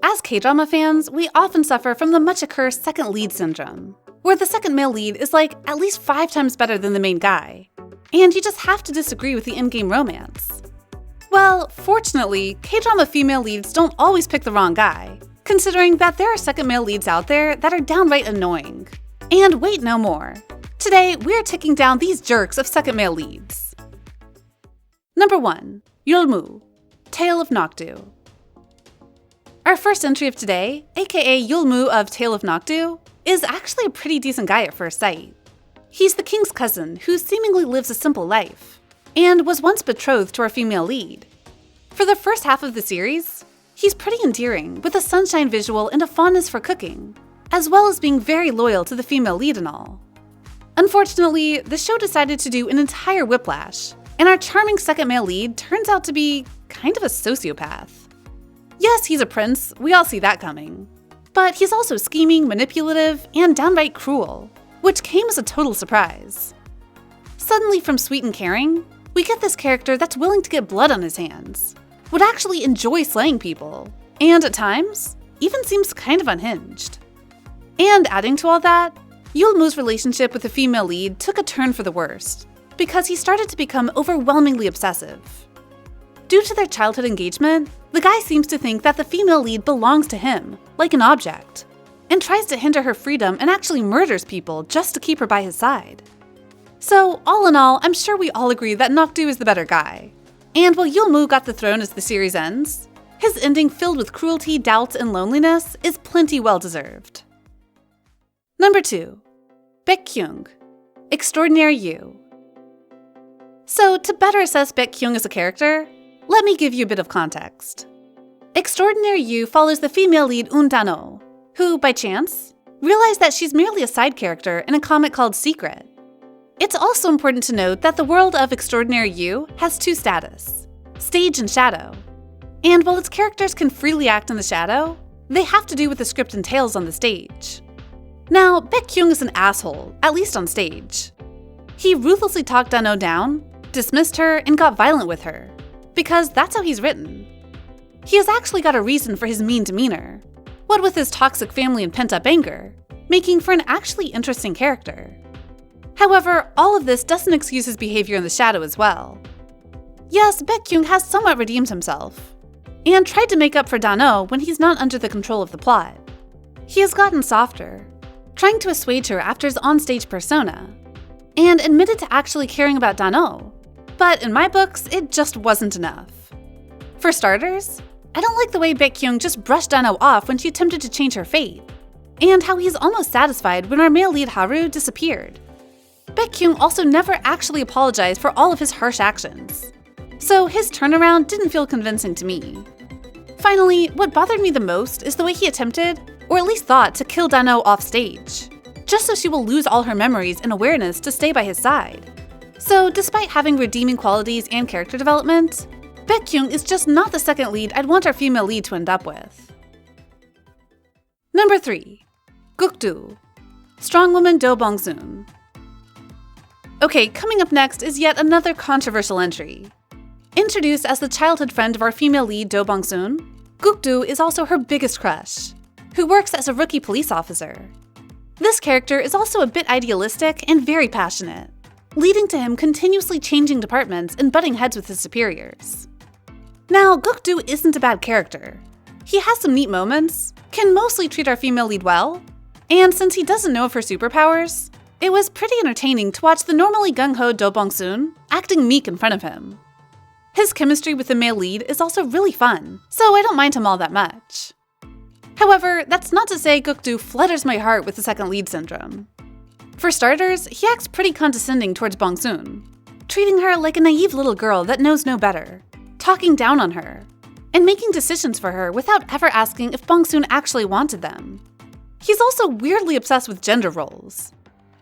As K-drama fans, we often suffer from the much-accursed second lead syndrome, where the second male lead is like at least 5 times better than the main guy, and you just have to disagree with the in-game romance. Well, fortunately, K-drama female leads don't always pick the wrong guy, considering that there are second male leads out there that are downright annoying. And wait no more. Today, we're taking down these jerks of second male leads. Number 1. Yeulmu, Tale of Noctu. Our first entry of today, aka Yeulmu of Tale of Noctu, is actually a pretty decent guy at first sight. He's the king's cousin who seemingly lives a simple life, and was once betrothed to our female lead. For the first half of the series, he's pretty endearing with a sunshine visual and a fondness for cooking, as well as being very loyal to the female lead and all. Unfortunately, the show decided to do an entire whiplash, and our charming second male lead turns out to be kind of a sociopath. Yes, he's a prince, we all see that coming. But he's also scheming, manipulative, and downright cruel, which came as a total surprise. Suddenly from sweet and caring, we get this character that's willing to get blood on his hands, would actually enjoy slaying people, and at times, even seems kind of unhinged. And adding to all that, Yeulmu's relationship with the female lead took a turn for the worst, because he started to become overwhelmingly obsessive. Due to their childhood engagement, the guy seems to think that the female lead belongs to him, like an object, and tries to hinder her freedom and actually murders people just to keep her by his side. So, all in all, I'm sure we all agree that Noctu is the better guy. And while Yeulmu got the throne as the series ends, his ending filled with cruelty, doubts, and loneliness is plenty well-deserved. Number 2. Baekhyun, Extraordinary You. So, to better assess Baekhyun as a character, let me give you a bit of context. Extraordinary You follows the female lead Un Dan-oh, who, by chance, realized that she's merely a side character in a comic called Secret. It's also important to note that the world of Extraordinary You has 2 status, stage and shadow. And while its characters can freely act in the shadow, they have to do what the script entails on the stage. Now, Baekhyun is an asshole, at least on stage. He ruthlessly talked Dan-oh down, dismissed her, and got violent with her, because that's how he's written. He has actually got a reason for his mean demeanor, what with his toxic family and pent-up anger, making for an actually interesting character. However, all of this doesn't excuse his behavior in the shadow as well. Yes, Baekhyun has somewhat redeemed himself, and tried to make up for Dan-oh when he's not under the control of the plot. He has gotten softer, trying to assuage her after his onstage persona, and admitted to actually caring about Dan-oh, but in my books, it just wasn't enough. For starters, I don't like the way Baekhyun just brushed Dan-oh off when she attempted to change her fate, and how he's almost satisfied when our male lead Haru disappeared. Baekhyun also never actually apologized for all of his harsh actions, so his turnaround didn't feel convincing to me. Finally, what bothered me the most is the way he attempted, or at least thought, to kill Dan-oh off stage, just so she will lose all her memories and awareness to stay by his side. So despite having redeeming qualities and character development, Baekhyun is just not the second lead I'd want our female lead to end up with. Number 3. Gukdu, Strong Woman Do Bong-soon. Okay, coming up next is yet another controversial entry. Introduced as the childhood friend of our female lead Do Bong-soon, Gukdu is also her biggest crush, who works as a rookie police officer. This character is also a bit idealistic and very passionate, leading to him continuously changing departments and butting heads with his superiors. Now, Gukdu isn't a bad character. He has some neat moments, can mostly treat our female lead well, and since he doesn't know of her superpowers, it was pretty entertaining to watch the normally gung-ho Do Bong-soon acting meek in front of him. His chemistry with the male lead is also really fun, so I don't mind him all that much. However, that's not to say Gukdu flutters my heart with the second lead syndrome. For starters, he acts pretty condescending towards Bong-soon, treating her like a naive little girl that knows no better, talking down on her, and making decisions for her without ever asking if Bong-soon actually wanted them. He's also weirdly obsessed with gender roles.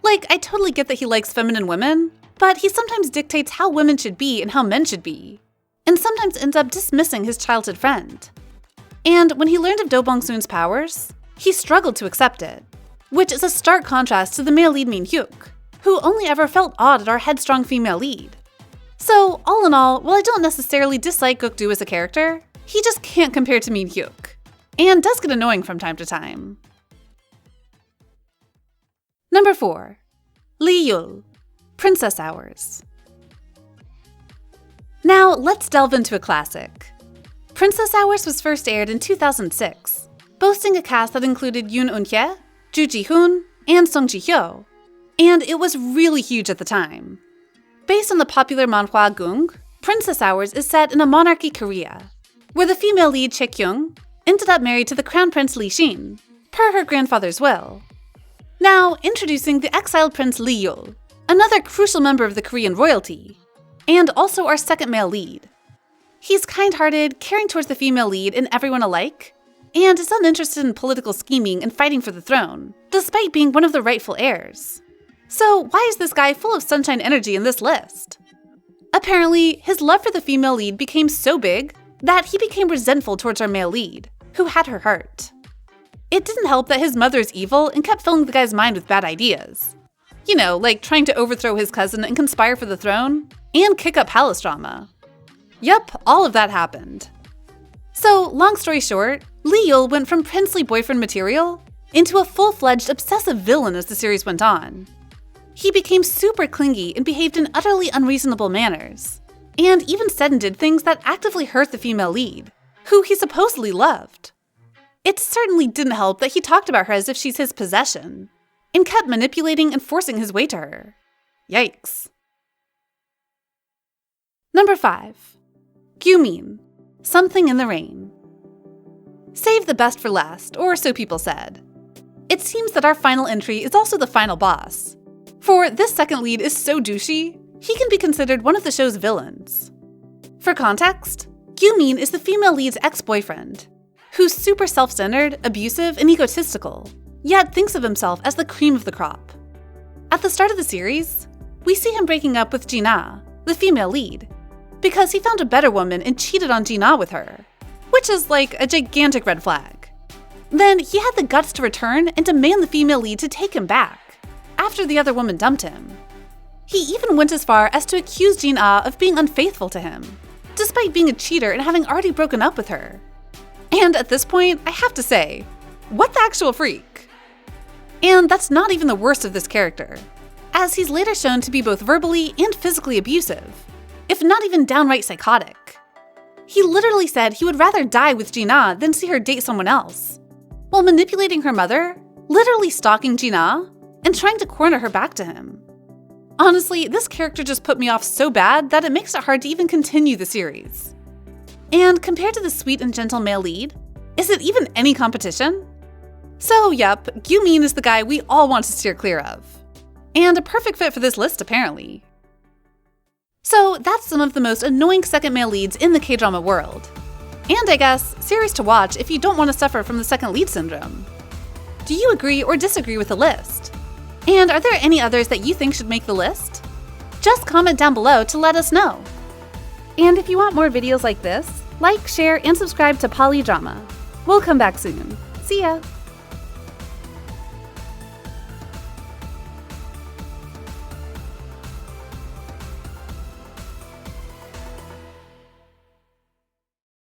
Like, I totally get that he likes feminine women, but he sometimes dictates how women should be and how men should be, and sometimes ends up dismissing his childhood friend. And when he learned of Do Bong-soon's powers, he struggled to accept it, which is a stark contrast to the male lead Min-hyuk, who only ever felt awed at our headstrong female lead. So, all in all, while I don't necessarily dislike Gukdu as a character, he just can't compare to Min-hyuk. and does get annoying from time to time. Number 4. Yeulmu, Princess Hours. Now let's delve into a classic. Princess Hours was first aired in 2006, boasting a cast that included Yoon Eun-hye, Ju Ji-hoon, and Song Ji-hyo, and it was really huge at the time. Based on the popular manhwa Gung, Princess Hours is set in a monarchy Korea, where the female lead Chae-kyung ended up married to the Crown Prince Lee Shin, per her grandfather's will. Now, introducing the exiled Prince Yeulmu, another crucial member of the Korean royalty, and also our second male lead. He's kind-hearted, caring towards the female lead and everyone alike, and is uninterested in political scheming and fighting for the throne, despite being one of the rightful heirs. So why is this guy full of sunshine energy in this list? Apparently, his love for the female lead became so big that he became resentful towards our male lead, who had her heart. It didn't help that his mother is evil and kept filling the guy's mind with bad ideas. You know, like trying to overthrow his cousin and conspire for the throne, and kick up palace drama. Yup, all of that happened. So, long story short, Yeulmu went from princely boyfriend material into a full-fledged obsessive villain as the series went on. He became super clingy and behaved in utterly unreasonable manners, and even said and did things that actively hurt the female lead, who he supposedly loved. It certainly didn't help that he talked about her as if she's his possession, and kept manipulating and forcing his way to her. Yikes. Number 5. Gyu-min, Something in the Rain. Save the best for last, or so people said. It seems that our final entry is also the final boss. For this second lead is so douchey, he can be considered one of the show's villains. For context, Gyu-min is the female lead's ex-boyfriend, who's super self-centered, abusive, and egotistical, yet thinks of himself as the cream of the crop. At the start of the series, we see him breaking up with Jina, the female lead, because he found a better woman and cheated on Jina with her, which is like a gigantic red flag. Then he had the guts to return and demand the female lead to take him back, after the other woman dumped him. He even went as far as to accuse Jina of being unfaithful to him, despite being a cheater and having already broken up with her. And at this point, I have to say, what the actual freak? And that's not even the worst of this character, as he's later shown to be both verbally and physically abusive, if not even downright psychotic. He literally said he would rather die with Jina than see her date someone else, while manipulating her mother, literally stalking Jina, and trying to corner her back to him. Honestly, this character just put me off so bad that it makes it hard to even continue the series. And compared to the sweet and gentle male lead, is it even any competition? So yup, Gyu-min is the guy we all want to steer clear of. And a perfect fit for this list, apparently. So that's some of the most annoying second male leads in the K-drama world. And I guess, series to watch if you don't want to suffer from the second lead syndrome. Do you agree or disagree with the list? And are there any others that you think should make the list? Just comment down below to let us know. And if you want more videos like this, like, share, and subscribe to bbalidrama. We'll come back soon. See ya!